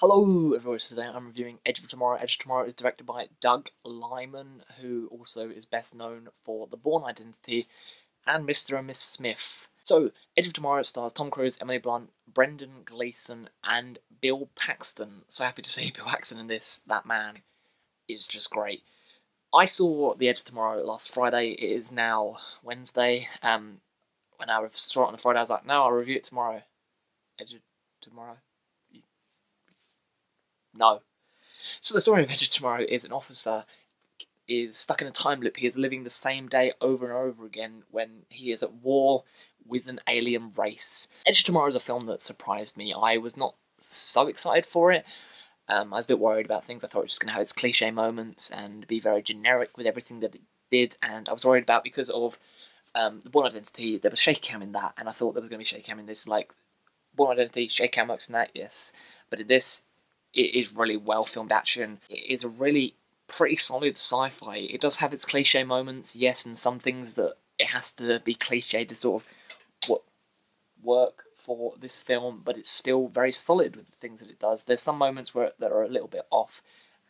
Hello everyone, today I'm reviewing Edge of Tomorrow. Edge of Tomorrow is directed by Doug Liman, who also is best known for The Bourne Identity and Mr. and Miss Smith. So, Edge of Tomorrow stars Tom Cruise, Emily Blunt, Brendan Gleeson, and Bill Paxton. So happy to see Bill Paxton in this. That man is just great. I saw The Edge of Tomorrow last Friday. It is now Wednesday. When I saw it on the Friday, I was like, no, I'll review it tomorrow. Edge of Tomorrow? No. So the story of Edge of Tomorrow is an officer is stuck in a time loop. He is living the same day over and over again when he is at war with an alien race. Edge of Tomorrow is a film that surprised me. I was not so excited for it. I was a bit worried about things. I thought it was just going to have its cliche moments and be very generic with everything that it did. And I was worried about because of The Bourne Identity. There was shaky cam in that, and I thought there was going to be shaky cam in this. Like, Bourne Identity, shaky cam works in that, yes. But in this, it is really well filmed action. It is a really pretty solid sci-fi. It does have its cliche moments, yes, and some things that it has to be cliche to sort of work for this film, but it's still very solid with the things that it does. There's some moments that are a little bit off,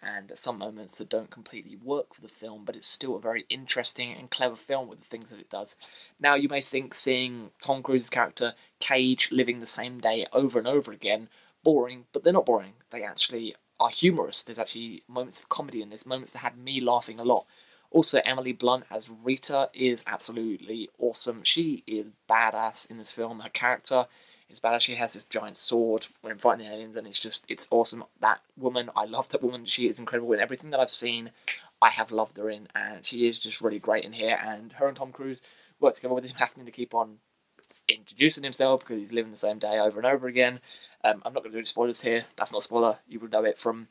and some moments that don't completely work for the film, but it's still a very interesting and clever film with the things that it does. Now, you may think seeing Tom Cruise's character, Cage, living the same day over and over again boring, but they're not boring. They actually are humorous. There's actually moments of comedy in this, moments that had me laughing a lot. Also, Emily Blunt as Rita is absolutely awesome. She is badass in this film. Her character is badass. She has this giant sword when fighting the aliens, and it's awesome. That woman, I love that woman. She is incredible in everything that I've seen. I have loved her in, and she is just really great in here. And her and Tom Cruise work together with him having to keep on introducing himself because he's living the same day over and over again. I'm not going to do any spoilers here. That's not a spoiler. You would know it from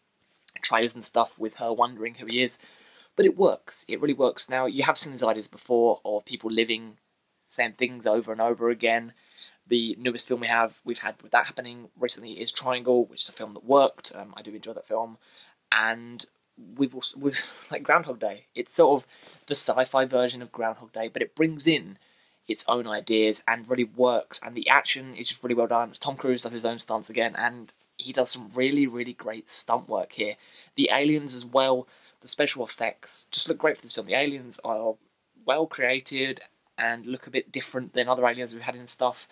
trailers and stuff with her wondering who he is. But it works. It really works. Now, you have seen these ideas before of people living the same things over and over again. The newest film we've had with that happening recently is Triangle, which is a film that worked. I do enjoy that film. And we've like Groundhog Day. It's sort of the sci-fi version of Groundhog Day, but it brings in its own ideas and really works, and the action is just really well done. Tom Cruise does his own stunts again, and he does some really, really great stunt work here. The aliens as well, the special effects just look great for this film. The aliens are well created and look a bit different than other aliens we've had in stuff,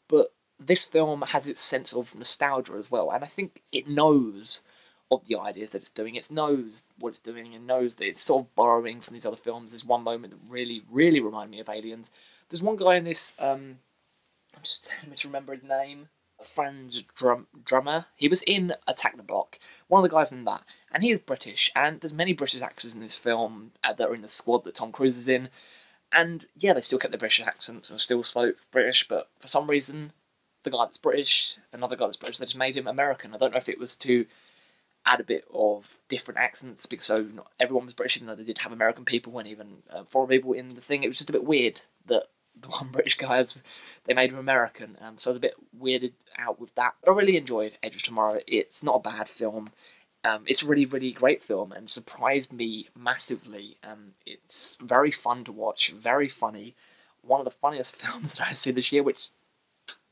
but this film has its sense of nostalgia as well, and I think it knows of the ideas that it's doing. It knows what it's doing and knows that it's sort of borrowing from these other films. There's one moment that really, really reminded me of Aliens. There's one guy in this, I'm just trying to remember his name, Franz Drummer. He was in Attack the Block, one of the guys in that, and he is British, and there's many British actors in this film that are in the squad that Tom Cruise is in, and yeah, they still kept their British accents and still spoke British, but for some reason, the guy that's British, another guy that's British, they just made him American. I don't know if it was to add a bit of different accents, because so not everyone was British, even though they did have American people and even foreign people in the thing. It was just a bit weird that the one British guy, they made him American, so I was a bit weirded out with that. But I really enjoyed Edge of Tomorrow. It's not a bad film. It's a really, really great film and surprised me massively. It's very fun to watch, very funny. One of the funniest films that I've seen this year, which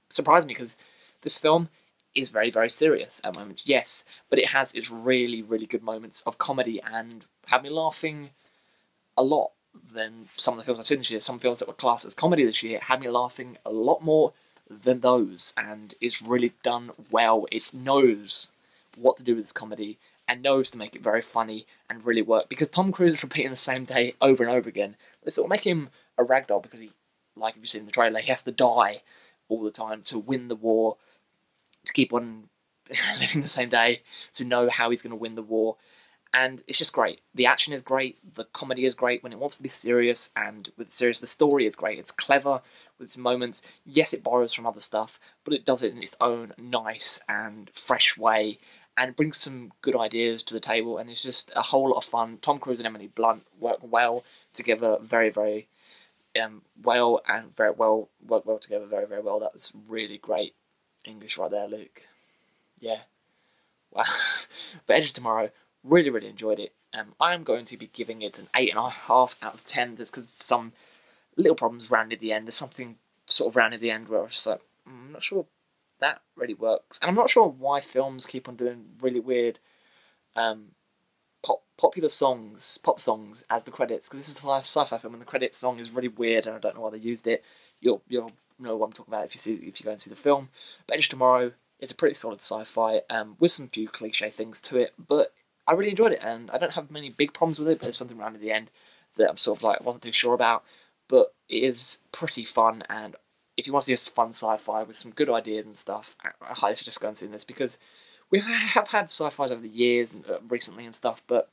surprised me because this film is very, very serious at moments, yes, but it has its really, really good moments of comedy and had me laughing a lot than some of the films I've seen this year. Some films that were classed as comedy this year had me laughing a lot more than those, and it's really done well. It knows what to do with its comedy and knows to make it very funny and really work, because Tom Cruise is repeating the same day over and over again. They sort of make him a ragdoll because he, like if you've seen the trailer, he has to die all the time to win the war, to keep on living the same day, to know how he's going to win the war. And it's just great. The action is great, the comedy is great when it wants to be serious, and with serious, the story is great. It's clever with its moments. Yes, it borrows from other stuff, but it does it in its own nice and fresh way, and brings some good ideas to the table, and it's just a whole lot of fun. Tom Cruise and Emily Blunt work well together, very, very well, and work well together, very, very well. That was really great English right there, Luke. Yeah. Wow. But Edge of Tomorrow, really, really enjoyed it. I'm going to be giving it an 8.5 out of 10, just because some little problems rounded the end. There's something sort of rounded the end where I was just like, I'm not sure that really works. And I'm not sure why films keep on doing really weird popular songs, pop songs as the credits, because this is the last sci-fi film and the credits song is really weird and I don't know why they used it. You'll know what I'm talking about if you go and see the film. But Edge of Tomorrow is a pretty solid sci-fi with some few cliche things to it, but I really enjoyed it and I don't have many big problems with it, but there's something around at the end that I'm sort of like I wasn't too sure about, but it is pretty fun. And if you want to see a fun sci-fi with some good ideas and stuff, I highly suggest going and seeing this, because we have had sci-fis over the years and recently and stuff, but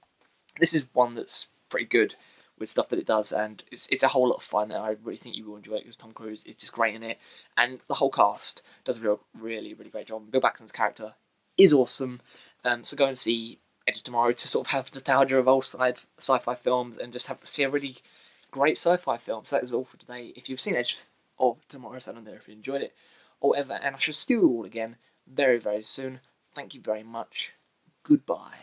this is one that's pretty good with stuff that it does, and it's a whole lot of fun, and I really think you will enjoy it because Tom Cruise is just great in it, and the whole cast does a really great job. Bill Paxton's character is awesome, so go and see Edge of Tomorrow to sort of have nostalgia of old sci-fi films and just see a really great sci-fi film. So that is all for today. If you've seen Edge of Tomorrow, I don't know if you enjoyed it or whatever, and I shall see you all again very soon. Thank you very much. Goodbye.